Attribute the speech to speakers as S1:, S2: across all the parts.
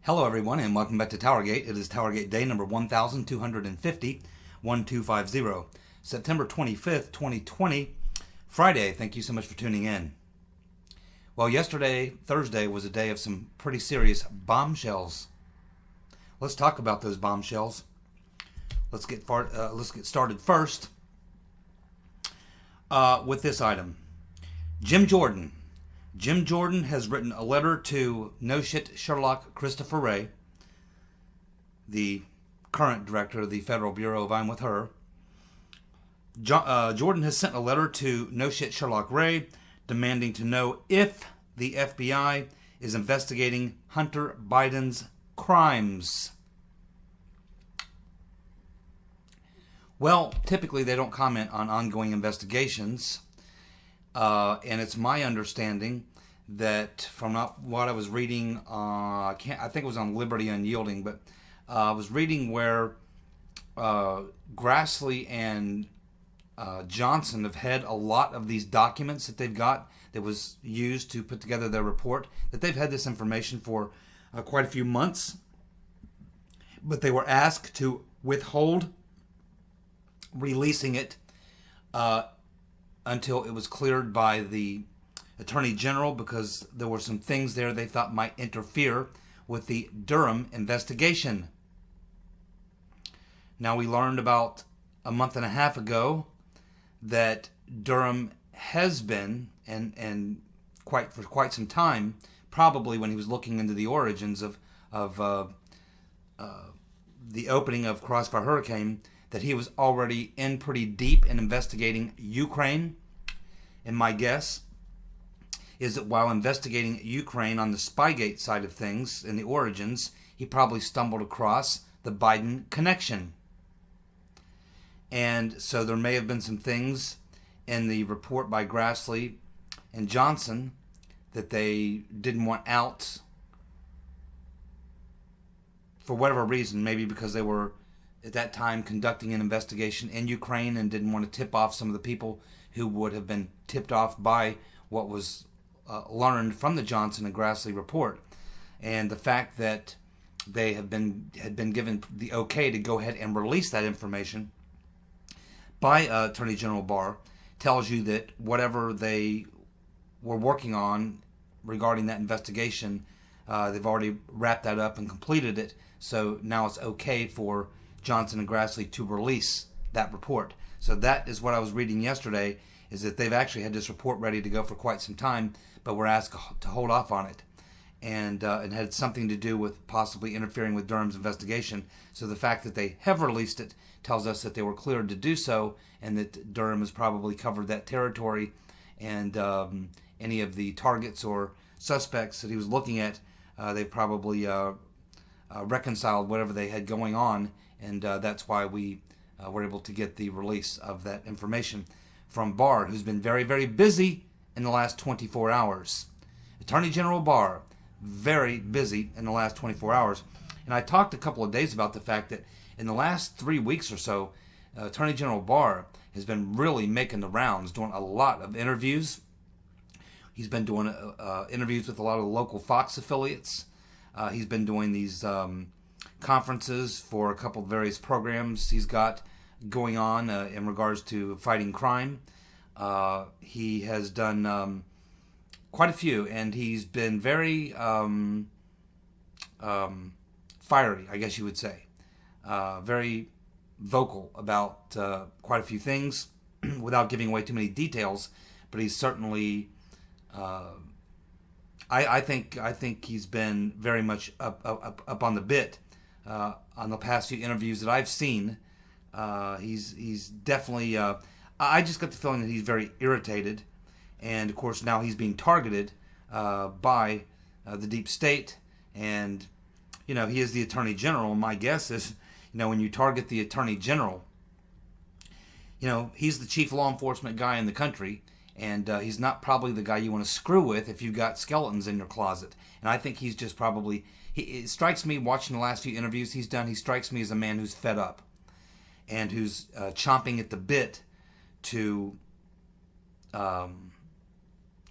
S1: Hello everyone and welcome back to TowerGate. It is TowerGate day number 1250, 1250, September 25th, 2020, Friday. Thank you so much for tuning in. Well, yesterday, Thursday, was a day of some pretty serious bombshells. Let's talk about those bombshells. Let's get started first with this item. Jim Jordan. Jim Jordan has written a letter to No Shit Sherlock Christopher Wray, the current director of the Federal Bureau of I'm With Her. Jordan has sent a letter to No Shit Sherlock Wray demanding to know if the FBI is investigating Hunter Biden's crimes. Well, typically they don't comment on ongoing investigations. And it's my understanding that from what I was reading, I think it was on Liberty Unyielding, but I was reading where Grassley and Johnson have had a lot of these documents that they've got that was used to put together their report, that they've had this information for quite a few months, but they were asked to withhold releasing it until it was cleared by the Attorney General because there were some things there they thought might interfere with the Durham investigation. Now, we learned about a month and a half ago that Durham has been, and for quite some time, probably when he was looking into the origins of the opening of Crossfire Hurricane, that he was already in pretty deep in investigating Ukraine. And my guess is that while investigating Ukraine on the Spygate side of things, in the origins, he probably stumbled across the Biden connection. And so there may have been some things in the report by Grassley and Johnson that they didn't want out for whatever reason, maybe because they were at that time conducting an investigation in Ukraine and didn't want to tip off some of the people who would have been tipped off by what was learned from the Johnson and Grassley report. And the fact that they had been given the okay to go ahead and release that information by Attorney General Barr tells you that whatever they were working on regarding that investigation, they've already wrapped that up and completed it. So now it's okay for Johnson and Grassley to release that report. So that is what I was reading yesterday, is that they've actually had this report ready to go for quite some time, but were asked to hold off on it. And it had something to do with possibly interfering with Durham's investigation. So the fact that they have released it tells us that they were cleared to do so, and that Durham has probably covered that territory, and any of the targets or suspects that he was looking at, they've probably reconciled whatever they had going on, and that's why we were able to get the release of that information from Barr, who's been very, very busy in the last 24 hours. Attorney General Barr, very busy in the last 24 hours. And I talked a couple of days about the fact that in the last 3 weeks or so, Attorney General Barr has been really making the rounds, doing a lot of interviews. He's been doing interviews with a lot of the local Fox affiliates. He's been doing these conferences for a couple of various programs he's got going on in regards to fighting crime. He has done quite a few, and he's been very fiery, I guess you would say. Very vocal about quite a few things without giving away too many details, but he's certainly I think he's been very much up on the bit on the past few interviews that I've seen. He's definitely. I just got the feeling that he's very irritated, and of course now he's being targeted by the deep state, and he is the Attorney General. My guess is, when you target the Attorney General, he's the chief law enforcement guy in the country, and he's not probably the guy you want to screw with if you've got skeletons in your closet. And I think he's just probably. It strikes me, watching the last few interviews he's done, he strikes me as a man who's fed up and who's chomping at the bit to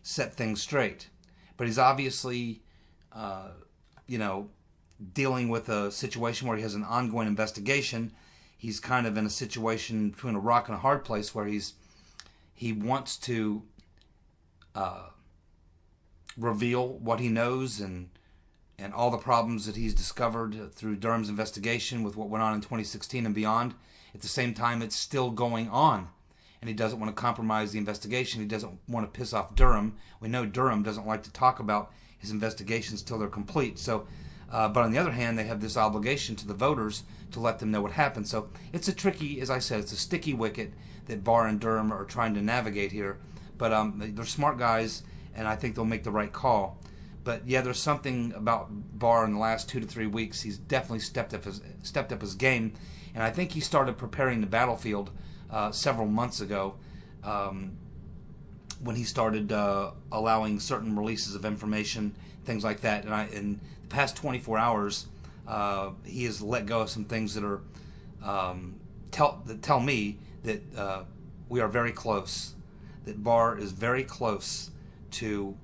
S1: set things straight. But he's obviously, dealing with a situation where he has an ongoing investigation. He's kind of in a situation between a rock and a hard place where he wants to reveal what he knows and all the problems that he's discovered through Durham's investigation with what went on in 2016 and beyond. At the same time, it's still going on, and he doesn't want to compromise the investigation. He doesn't want to piss off Durham. We know Durham doesn't like to talk about his investigations till they're complete. So, but on the other hand, they have this obligation to the voters to let them know what happened. So it's a tricky, as I said, it's a sticky wicket that Barr and Durham are trying to navigate here. But they're smart guys, and I think they'll make the right call. But yeah, there's something about Barr in the last 2 to 3 weeks. He's definitely stepped up his game, and I think he started preparing the battlefield several months ago when he started allowing certain releases of information, things like that. And in the past 24 hours, he has let go of some things that are that tell me that we are very close. That Barr is very close to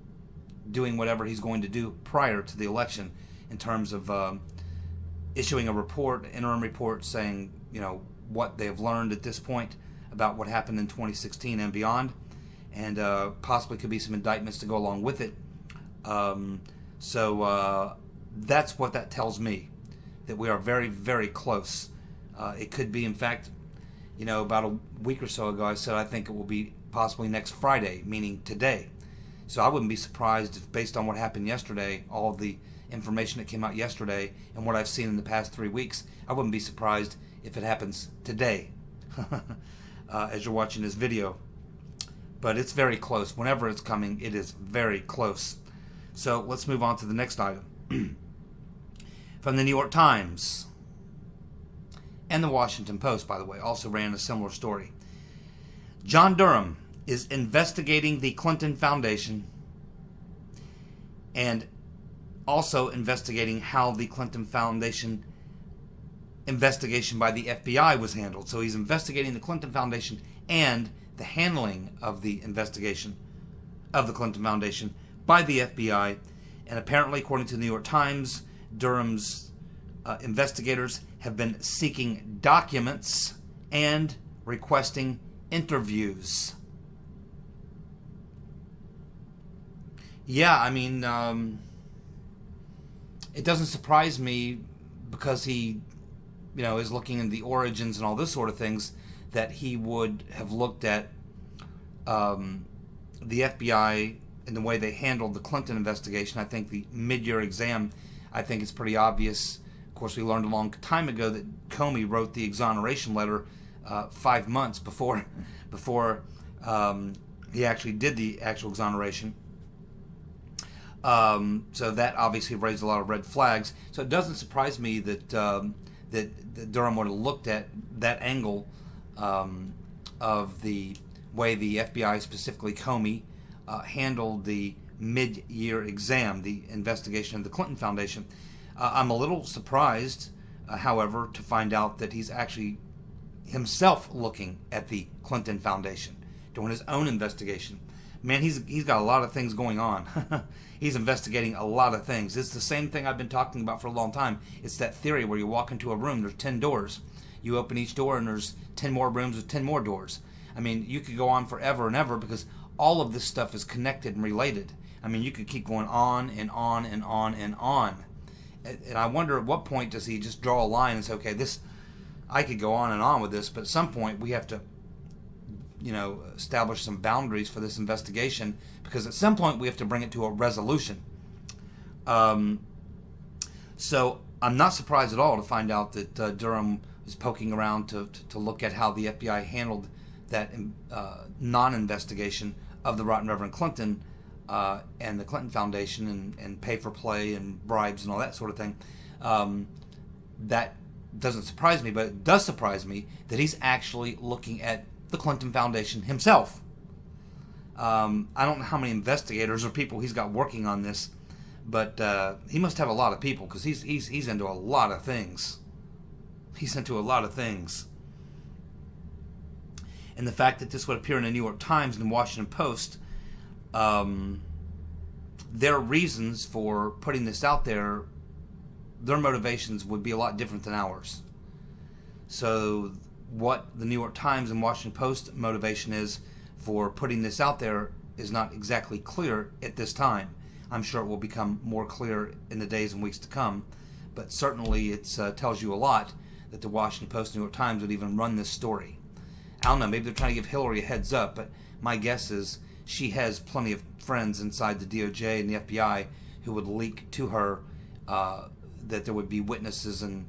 S1: doing whatever he's going to do prior to the election in terms of issuing a report, interim report, saying, you know, what they have learned at this point about what happened in 2016 and beyond, and possibly could be some indictments to go along with it. So that's what that tells me, that we are very, very close. It could be, in fact, you know, about a week or so ago, I said I think it will be possibly next Friday, meaning today. So I wouldn't be surprised if, based on what happened yesterday, all of the information that came out yesterday and what I've seen in the past 3 weeks, I wouldn't be surprised if it happens today as you're watching this video. But it's very close. Whenever it's coming, it is very close. So let's move on to the next item. From the New York Times and the Washington Post, by the way, also ran a similar story. John Durham is investigating the Clinton Foundation and also investigating how the Clinton Foundation investigation by the FBI was handled. So he's investigating the Clinton Foundation and the handling of the investigation of the Clinton Foundation by the FBI. And apparently, according to the New York Times, Durham's investigators have been seeking documents and requesting interviews. Yeah, I mean, it doesn't surprise me because he, you know, is looking into the origins and all this sort of things, that he would have looked at the FBI and the way they handled the Clinton investigation. I think the mid-year exam, I think it's pretty obvious. Of course, we learned a long time ago that Comey wrote the exoneration letter 5 months before he actually did the actual exoneration. So that obviously raised a lot of red flags. So it doesn't surprise me that that Durham would have looked at that angle of the way the FBI, specifically Comey, handled the mid-year exam, the investigation of the Clinton Foundation. I'm a little surprised, however, to find out that he's actually himself looking at the Clinton Foundation, doing his own investigation. Man, he's got a lot of things going on. He's investigating a lot of things. It's the same thing I've been talking about for a long time. It's that theory where you walk into a room, there's 10 doors. You open each door and there's 10 more rooms with 10 more doors. I mean, you could go on forever and ever because all of this stuff is connected and related. I mean, you could keep going on and on and on and on. And I wonder at what point does he just draw a line and say, okay, this, I could go on and on with this, but at some point we have to, you know, establish some boundaries for this investigation, because at some point we have to bring it to a resolution. So I'm not surprised at all to find out that Durham is poking around to look at how the FBI handled that non-investigation of the Rotten Reverend Clinton and the Clinton Foundation and pay for play and bribes and all that sort of thing. That doesn't surprise me, but it does surprise me that he's actually looking at the Clinton Foundation himself. I don't know how many investigators or people he's got working on this, but he must have a lot of people, because he's into a lot of things. He's into a lot of things. And the fact that this would appear in the New York Times and the Washington Post, their reasons for putting this out there their motivations would be a lot different than ours. So what the New York Times and Washington Post motivation is for putting this out there is not exactly clear at this time. I'm sure it will become more clear in the days and weeks to come, but certainly it tells you a lot that the Washington Post and New York Times would even run this story. I don't know, maybe they're trying to give Hillary a heads up, but my guess is she has plenty of friends inside the DOJ and the FBI who would leak to her that there would be witnesses and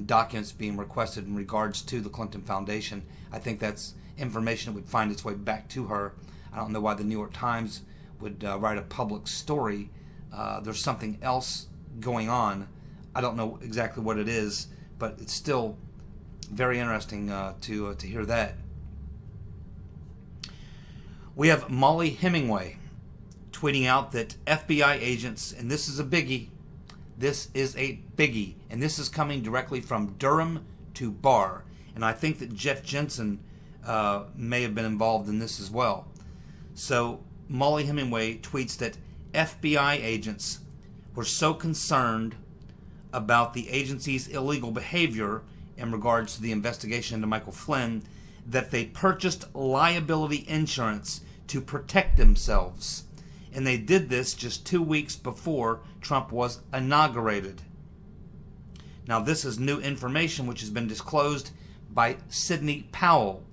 S1: documents being requested in regards to the Clinton Foundation. I think that's information that would find its way back to her. I don't know why the New York Times would write a public story. There's something else going on. I don't know exactly what it is, but it's still very interesting to hear that. We have Molly Hemingway tweeting out that FBI agents, and this is a biggie, and this is coming directly from Durham to Barr, and I think that Jeff Jensen may have been involved in this as well. So Molly Hemingway tweets that FBI agents were so concerned about the agency's illegal behavior in regards to the investigation into Michael Flynn that they purchased liability insurance to protect themselves. And they did this just 2 weeks before Trump was inaugurated. Now, this is new information which has been disclosed by Sidney Powell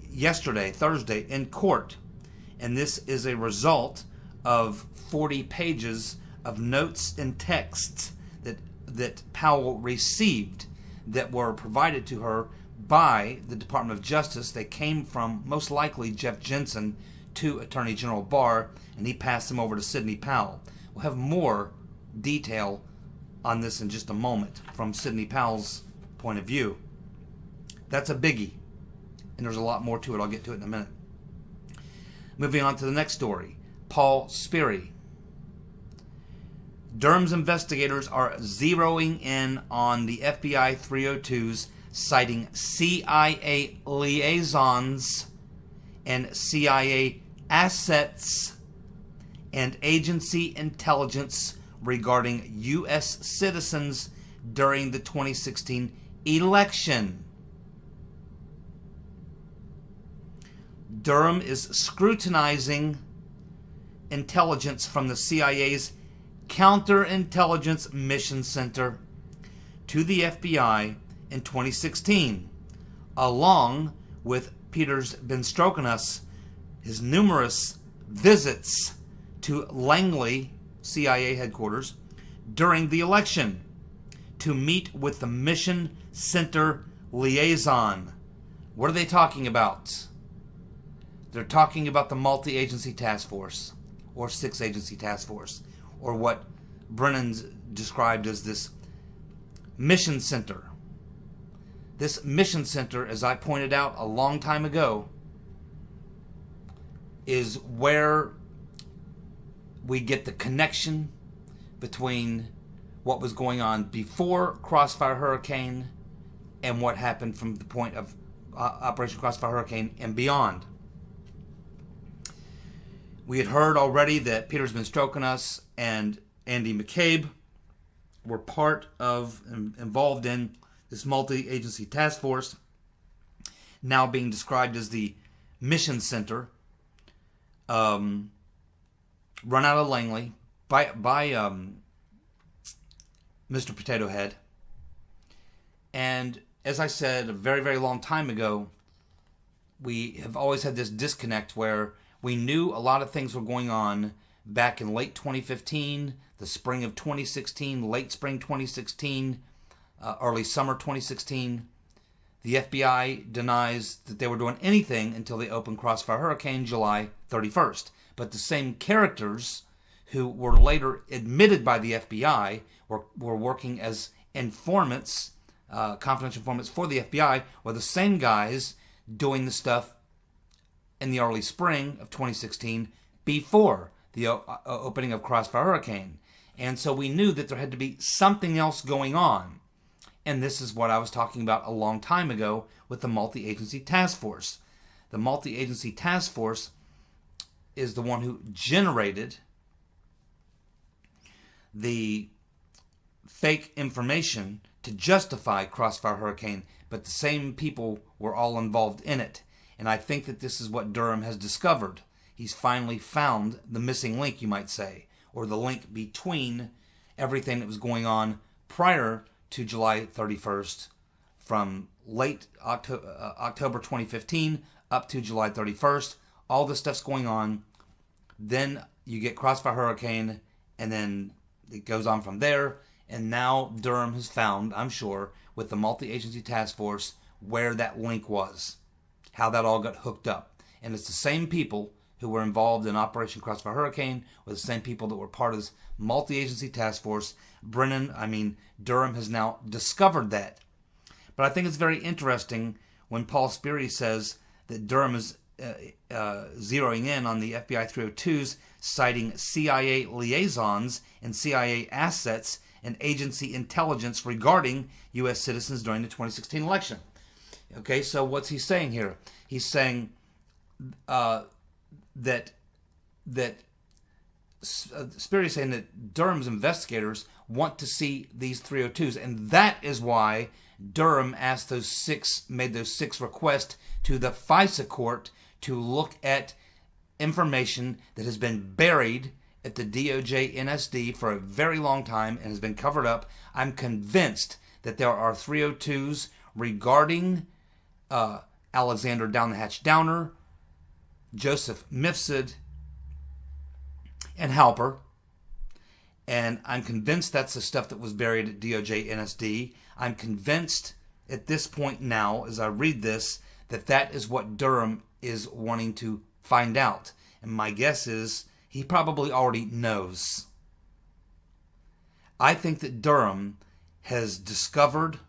S1: yesterday, Thursday, in court. And this is a result of 40 pages of notes and texts that Powell received that were provided to her by the Department of Justice. They came from, most likely, Jeff Jensen to Attorney General Barr, and he passed them over to Sidney Powell. We'll have more detail on this in just a moment from Sidney Powell's point of view. That's a biggie, and there's a lot more to it. I'll get to it in a minute. Moving on to the next story. Paul Sperry. Durham's investigators are zeroing in on the FBI 302s, citing CIA liaisons and CIA assets and agency intelligence regarding U.S. citizens during the 2016 election. Durham is scrutinizing intelligence from the CIA's Counterintelligence Mission Center to the FBI in 2016, along with Peter's been stroking us his numerous visits to Langley, CIA headquarters, during the election to meet with the Mission Center liaison. What are they talking about? They're talking about the multi-agency task force, or six-agency task force, or what Brennan's described as this mission center. This mission center, as I pointed out a long time ago, is where we get the connection between what was going on before Crossfire Hurricane and what happened from the point of Operation Crossfire Hurricane and beyond. We had heard already that Peter's been stroking us and Andy McCabe were part of, involved in this multi-agency task force, now being described as the Mission Center, run out of Langley by Mr. Potato Head. And as I said a very, very long time ago, we have always had this disconnect where we knew a lot of things were going on back in late 2015, the spring of 2016, late spring 2016, early summer 2016. The FBI denies that they were doing anything until they opened Crossfire Hurricane July 31st. But the same characters who were later admitted by the FBI were working as informants, confidential informants for the FBI, were the same guys doing the stuff in the early spring of 2016 before the opening of Crossfire Hurricane. And so we knew that there had to be something else going on. And this is what I was talking about a long time ago with the multi-agency task force. The multi-agency task force is the one who generated the fake information to justify Crossfire Hurricane, but the same people were all involved in it. And I think that this is what Durham has discovered. He's finally found the missing link, you might say, or the link between everything that was going on prior to July 31st, from late October 2015 up to July 31st. All this stuff's going on. Then you get Crossfire Hurricane, and then it goes on from there. And now Durham has found, I'm sure, with the multi-agency task force, where that link was, how that all got hooked up. And it's the same people who were involved in Operation Crossfire Hurricane, or the same people that were part of this multi-agency task force. Durham has now discovered that. But I think it's very interesting when Paul Sperry says that Durham is zeroing in on the FBI 302s, citing CIA liaisons and CIA assets and agency intelligence regarding U.S. citizens during the 2016 election. Okay, so what's he saying here? He's saying that Sperry is saying that Durham's investigators want to see these 302s, and that is why Durham made those six requests to the FISA court to look at information that has been buried at the DOJ NSD for a very long time and has been covered up. I'm convinced that there are 302s regarding Alexander Down the Hatch Downer, Joseph Mifsud, and Halper. And I'm convinced that's the stuff that was buried at DOJ NSD. I'm convinced at this point now, as I read this, that that is what Durham is wanting to find out. And my guess is he probably already knows. I think that Durham has discovered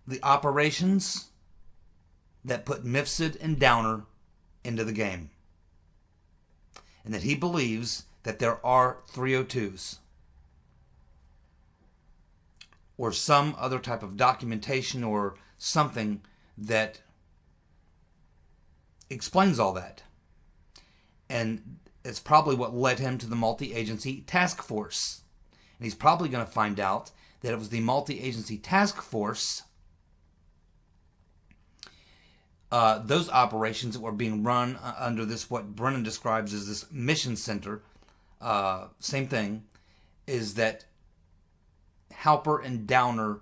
S1: the operations that put Mifsud and Downer into the game. And that he believes that there are 302s. Or some other type of documentation or something that explains all that. And it's probably what led him to the multi-agency task force. And he's probably going to find out that it was the multi-agency task force, those operations that were being run under this, what Brennan describes as this mission center, same thing, is that Halper and Downer,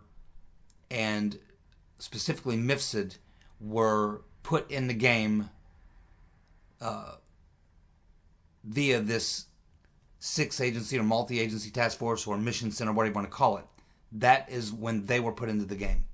S1: and specifically Mifsud, were put in the game via this six-agency or multi-agency task force or mission center, whatever you want to call it. That is when they were put into the game.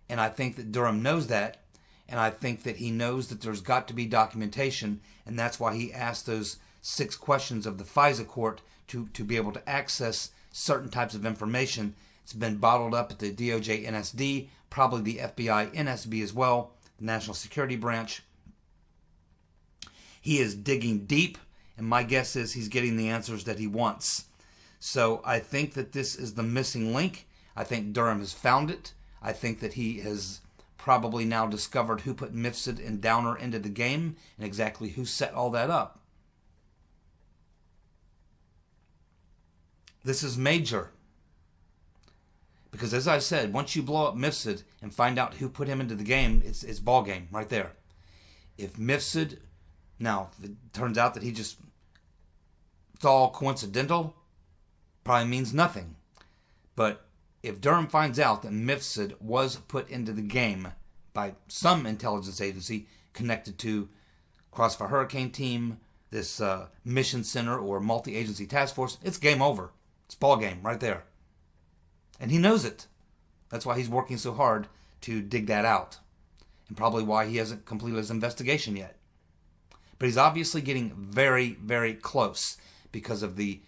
S1: And I think that Durham knows that, and I think that he knows that there's got to be documentation, and that's why he asked those 6 questions of the FISA court to be able to access certain types of information. It's been bottled up at the DOJ NSD, probably the FBI NSB as well, the National Security Branch. He is digging deep, and my guess is he's getting the answers that he wants. So I think that this is the missing link. I think Durham has found it. I think that he has probably now discovered who put Mifsud and Downer into the game and exactly who set all that up. This is major. Because as I said, once you blow up Mifsud and find out who put him into the game, it's ball game right there. If Mifsud, now if it turns out that it's all coincidental, probably means nothing. But if Durham finds out that Mifsud was put into the game by some intelligence agency connected to Crossfire Hurricane team, this mission center or multi-agency task force, it's game over. It's ball game right there. And he knows it. That's why he's working so hard to dig that out. And probably why he hasn't completed his investigation yet. But he's obviously getting very, very close because of the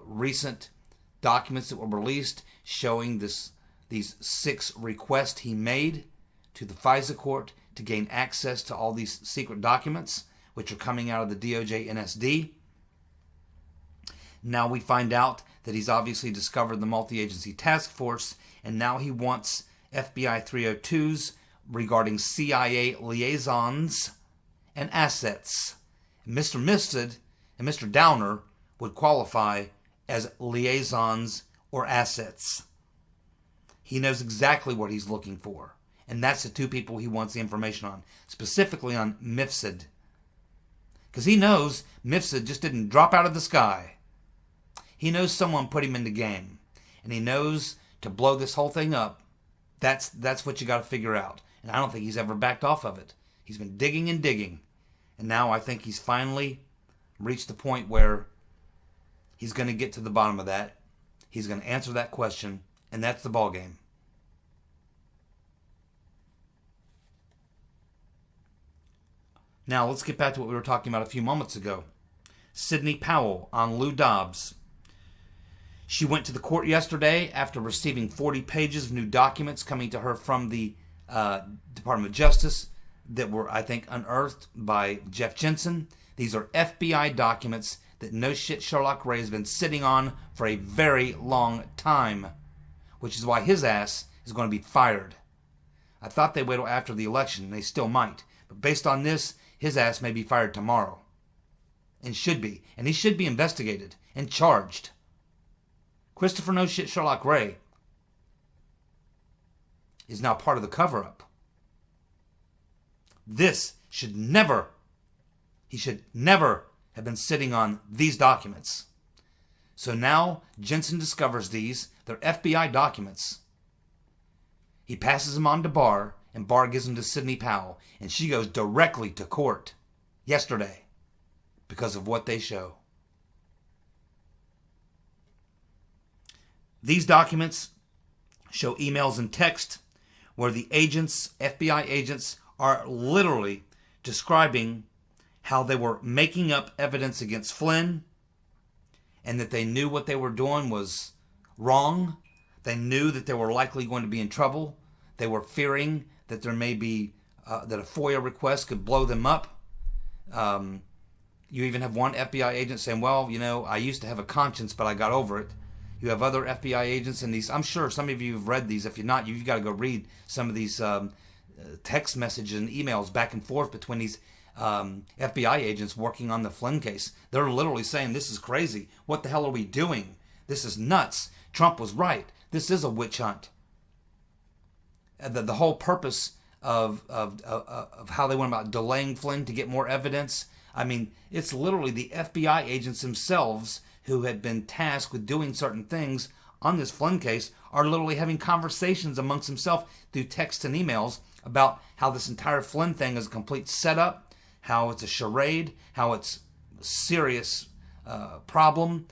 S1: recent documents that were released showing these 6 requests he made to the FISA court to gain access to all these secret documents, which are coming out of the DOJ NSD. Now we find out that he's obviously discovered the multi-agency task force, and now he wants FBI 302s regarding CIA liaisons and assets. Mr. Mifsud and Mr. Downer would qualify as liaisons or assets. He knows exactly what he's looking for. And that's the two people he wants the information on. Specifically on Mifsud. Because he knows Mifsud just didn't drop out of the sky. He knows someone put him in the game. And he knows to blow this whole thing up, that's what you got to figure out. And I don't think he's ever backed off of it. He's been digging and digging. And now I think he's finally reached the point where he's going to get to the bottom of that. He's going to answer that question. And that's the ball game. Now, let's get back to what we were talking about a few moments ago. Sidney Powell on Lou Dobbs. She went to the court yesterday after receiving 40 pages of new documents coming to her from the Department of Justice that were, I think, unearthed by Jeff Jensen. These are FBI documents that no shit Sherlock Ray has been sitting on for a very long time, which is why his ass is going to be fired. I thought they'd wait till after the election, and they still might. But based on this, his ass may be fired tomorrow. And should be. And he should be investigated and charged. Christopher No Shit Sherlock Ray is now part of the cover-up. This should never, he should never have been sitting on these documents. So now Jensen discovers these. They're FBI documents. He passes them on to Barr, and Barr gives them to Sidney Powell. And she goes directly to court yesterday because of what they show. These documents show emails and text where the agents, FBI agents, are literally describing how they were making up evidence against Flynn and that they knew what they were doing was wrong. They knew that they were likely going to be in trouble. They were fearing that there may be, that a FOIA request could blow them up. You even have one FBI agent saying, well, you know, I used to have a conscience, but I got over it. You have other FBI agents in these. I'm sure some of you have read these. If you're not, you've got to go read some of these text messages and emails back and forth between these FBI agents working on the Flynn case. They're literally saying, this is crazy. What the hell are we doing? This is nuts. Trump was right. This is a witch hunt. The whole purpose of how they went about delaying Flynn to get more evidence, I mean, it's literally the FBI agents themselves who had been tasked with doing certain things on this Flynn case are literally having conversations amongst themselves through text and emails about how this entire Flynn thing is a complete setup, how it's a charade, how it's a serious problem.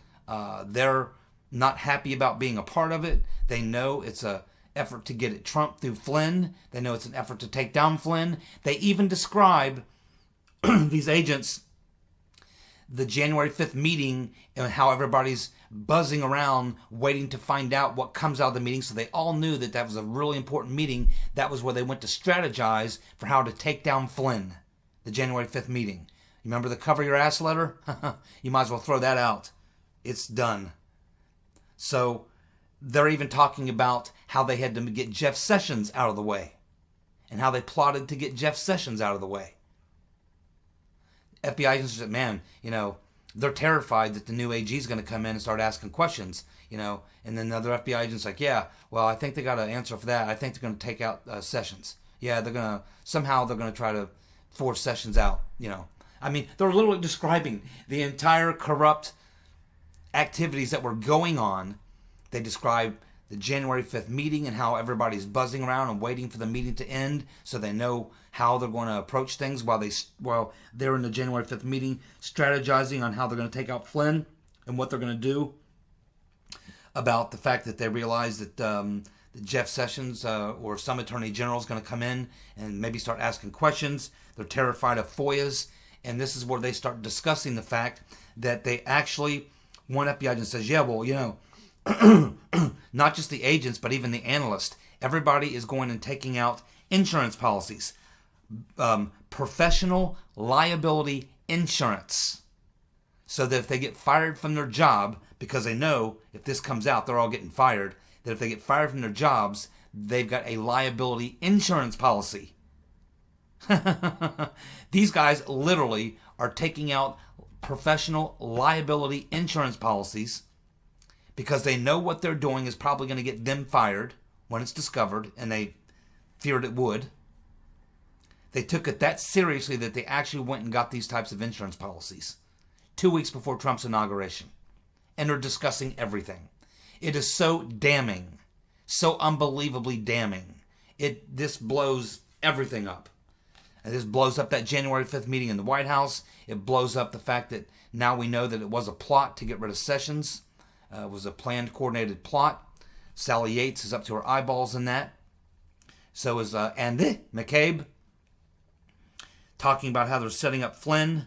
S1: They're not happy about being a part of it. They know it's a effort to get at Trump through Flynn. They know it's an effort to take down Flynn. They even describe these agents the January 5th meeting and how everybody's buzzing around waiting to find out what comes out of the meeting. So they all knew that that was a really important meeting. That was where they went to strategize for how to take down Flynn, the January 5th meeting. You remember the cover your ass letter? You might as well throw that out. It's done. So they're even talking about how they had to get Jeff Sessions out of the way and how they plotted to get Jeff Sessions out of the way. FBI agents said, man, you know, they're terrified that the new AG is going to come in and start asking questions, you know, and then the other FBI agents like, yeah, well, I think they got an answer for that. I think they're going to take out Sessions. Yeah, somehow they're going to try to force Sessions out, you know. I mean, they're literally describing the entire corrupt activities that were going on. They describe the January 5th meeting and how everybody's buzzing around and waiting for the meeting to end so they know how they're going to approach things while they're in the January 5th meeting strategizing on how they're going to take out Flynn and what they're going to do about the fact that they realize that Jeff Sessions or some attorney general is going to come in and maybe start asking questions. They're terrified of FOIAs, and this is where they start discussing the fact that they actually, one FBI agent says, yeah, well, you know, not just the agents, but even the analyst. Everybody is going and taking out insurance policies. Professional liability insurance. So that if they get fired from their job, because they know if this comes out, they're all getting fired, that if they get fired from their jobs, they've got a liability insurance policy. These guys literally are taking out professional liability insurance policies because they know what they're doing is probably going to get them fired when it's discovered, and they feared it would. They took it that seriously that they actually went and got these types of insurance policies 2 weeks before Trump's inauguration. And are discussing everything. It is so damning, so unbelievably damning. This blows everything up. And this blows up that January 5th meeting in the White House. It blows up the fact that now we know that it was a plot to get rid of Sessions. It was a planned, coordinated plot. Sally Yates is up to her eyeballs in that. So is Andy McCabe, talking about how they're setting up Flynn,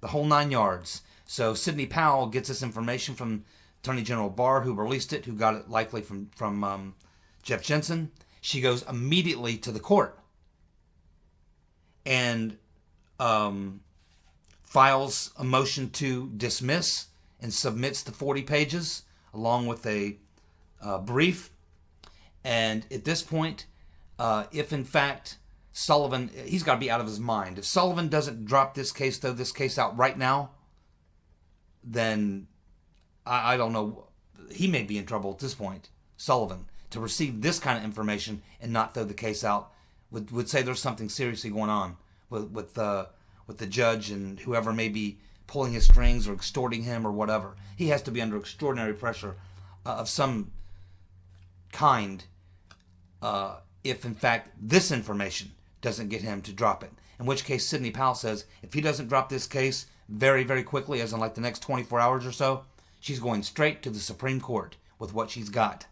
S1: the whole 9 yards. So Sidney Powell gets this information from Attorney General Barr, who released it, who got it likely from Jeff Jensen. She goes immediately to the court and files a motion to dismiss and submits the 40 pages along with a brief. And at this point, if in fact Sullivan, he's got to be out of his mind. If Sullivan doesn't drop this case, throw this case out right now, then I don't know. He may be in trouble at this point, Sullivan, to receive this kind of information and not throw the case out. Would say there's something seriously going on with the judge and whoever may be pulling his strings or extorting him or whatever. He has to be under extraordinary pressure of some kind if in fact this information doesn't get him to drop it. In which case Sidney Powell says if he doesn't drop this case very, very quickly, as in like the next 24 hours or so, she's going straight to the Supreme Court with what she's got.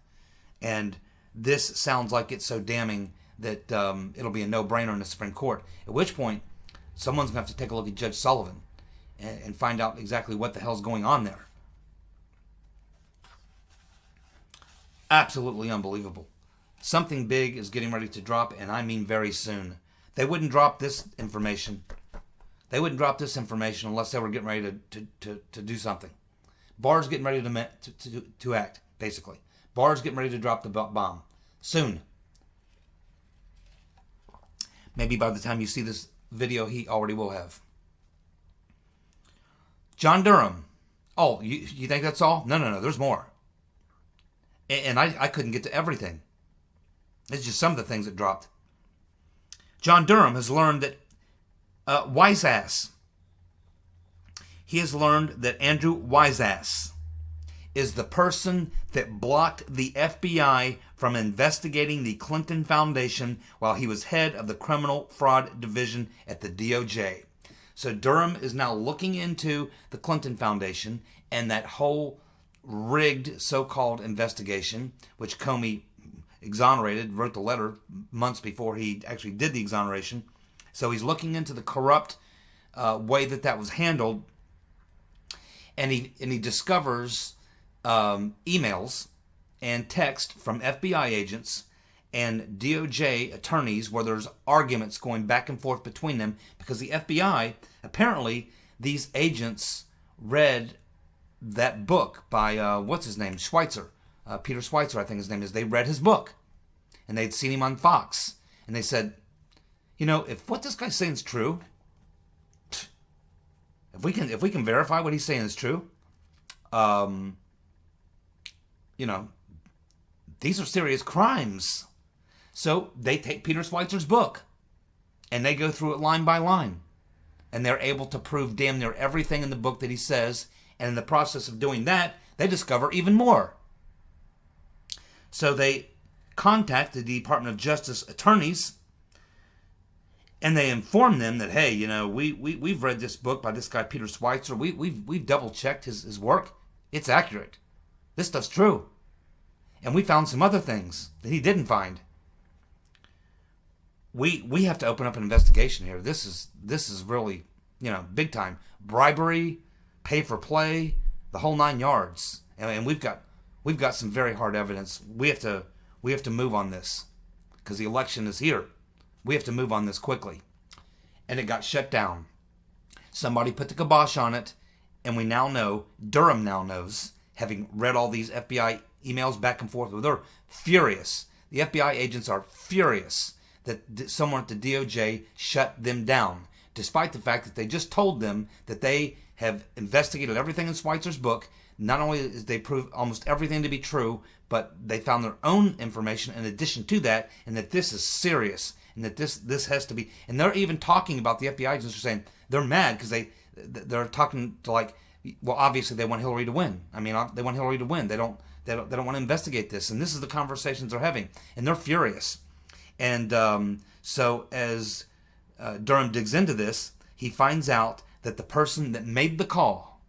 S1: And this sounds like it's so damning that it'll be a no-brainer in the Supreme Court. At which point, someone's going to have to take a look at Judge Sullivan and find out exactly what the hell's going on there. Absolutely unbelievable. Something big is getting ready to drop, and I mean very soon. They wouldn't drop this information. They wouldn't drop this information unless they were getting ready to do something. Barr's getting ready to act, basically. Barr's getting ready to drop the bomb. Soon. Maybe by the time you see this video, he already will have. John Durham. Oh, you think that's all? No. There's more. And I couldn't get to everything. It's just some of the things that dropped. John Durham has learned that Weisass. He has learned that Andrew Weisass is the person that blocked the FBI from investigating the Clinton Foundation while he was head of the Criminal Fraud Division at the DOJ. So Durham is now looking into the Clinton Foundation and that whole rigged so-called investigation, which Comey exonerated, wrote the letter months before he actually did the exoneration. So he's looking into the corrupt way that was handled, and he discovers emails and text from FBI agents and DOJ attorneys where there's arguments going back and forth between them because the FBI, apparently these agents read that book by, what's his name, Schweitzer, Peter Schweitzer I think his name is. They read his book and they'd seen him on Fox and they said, you know, if what this guy's saying is true, if we can verify what he's saying is true, you know, these are serious crimes. So they take Peter Schweitzer's book and they go through it line by line. And they're able to prove damn near everything in the book that he says. And in the process of doing that, they discover even more. So they contact the Department of Justice attorneys and they inform them that, hey, you know, we've read this book by this guy Peter Schweitzer. We've double checked his work. It's accurate. This stuff's true. And we found some other things that he didn't find. We have to open up an investigation here. This is really, you know, big time. Bribery, pay for play, the whole 9 yards. And we've got some very hard evidence. We have to move on this because the election is here. We have to move on this quickly. And it got shut down. Somebody put the kibosh on it, and we now know, Durham now knows, having read all these FBI emails back and forth, they're furious. The FBI agents are furious that someone at the DOJ shut them down, despite the fact that they just told them that they have investigated everything in Schweitzer's book. not only is they prove almost everything to be true, but they found their own information in addition to that, and that this is serious, and that this has to be. And they're even talking about, the FBI agents are saying they're mad because they're talking to, like, well, obviously they want Hillary to win. I mean, they want Hillary to win. They don't want to investigate this, and this is the conversations they're having, and they're furious. And so as Durham digs into this, he finds out that the person that made the call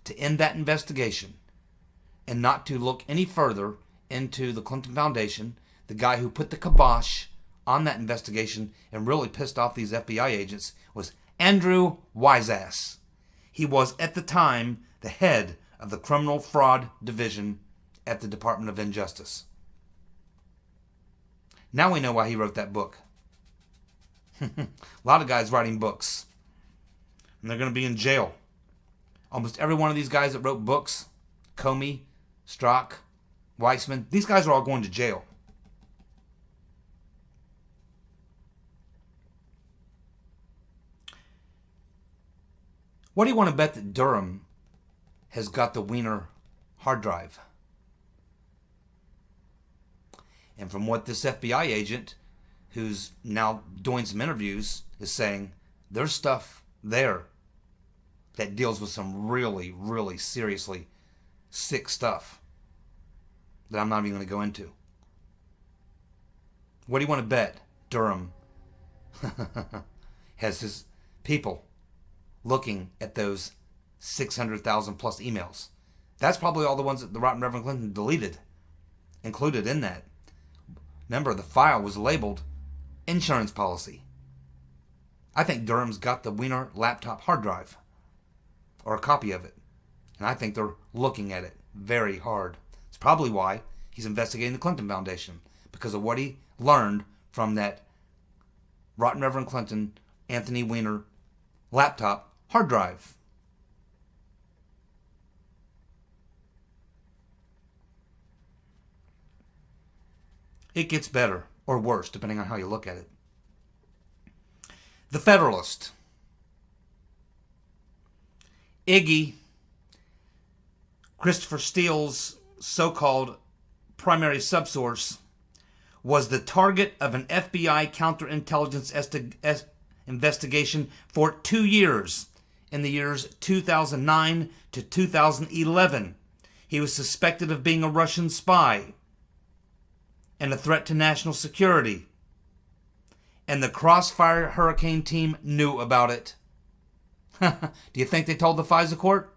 S1: to end that investigation and not to look any further into the Clinton Foundation, the guy who put the kibosh on that investigation and really pissed off these FBI agents, was Andrew Weisass. He was, at the time, the head of the Criminal Fraud Division at the Department of Injustice. Now we know why he wrote that book. A lot of guys writing books, and they're going to be in jail. Almost every one of these guys that wrote books, Comey, Strzok, Weissmann, these guys are all going to jail. What do you want to bet that Durham has got the Wiener hard drive? And from what this FBI agent, who's now doing some interviews, is saying, there's stuff there that deals with some really, really seriously sick stuff that I'm not even going to go into. What do you want to bet Durham has his people looking at those 600,000 plus emails? That's probably all the ones that the Rotten Reverend Clinton deleted, included in that. Remember, the file was labeled insurance policy. I think Durham's got the Wiener laptop hard drive, or a copy of it, and I think they're looking at it very hard. It's probably why he's investigating the Clinton Foundation, because of what he learned from that Rotten Reverend Clinton Anthony Weiner laptop hard drive. It gets better or worse, depending on how you look at it. The Federalist. Iggy, Christopher Steele's so-called primary subsource, was the target of an FBI counterintelligence investigation for 2 years, in the years 2009 to 2011. He was suspected of being a Russian spy and a threat to national security. And the Crossfire Hurricane team knew about it. Do you think they told the FISA court?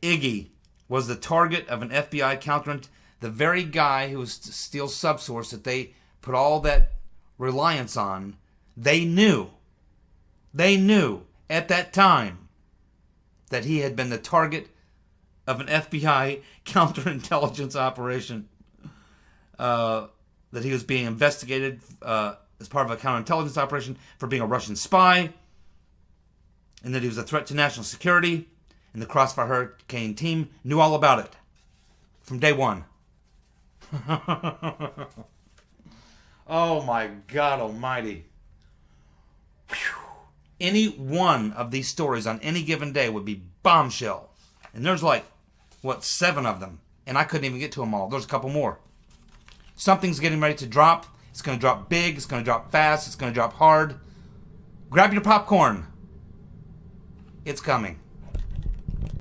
S1: Iggy was the target of an FBI the very guy who was Steele's subsource that they put all that reliance on. They knew at that time that he had been the target of an FBI counterintelligence operation, that he was being investigated as part of a counterintelligence operation for being a Russian spy, and that he was a threat to national security, and the Crossfire Hurricane team knew all about it from day one. Oh my God almighty. Whew. Any one of these stories on any given day would be bombshell. And there's like, 7 of them. And I couldn't even get to them all. There's a couple more. Something's getting ready to drop. It's going to drop big. It's going to drop fast. It's going to drop hard. Grab your popcorn. It's coming.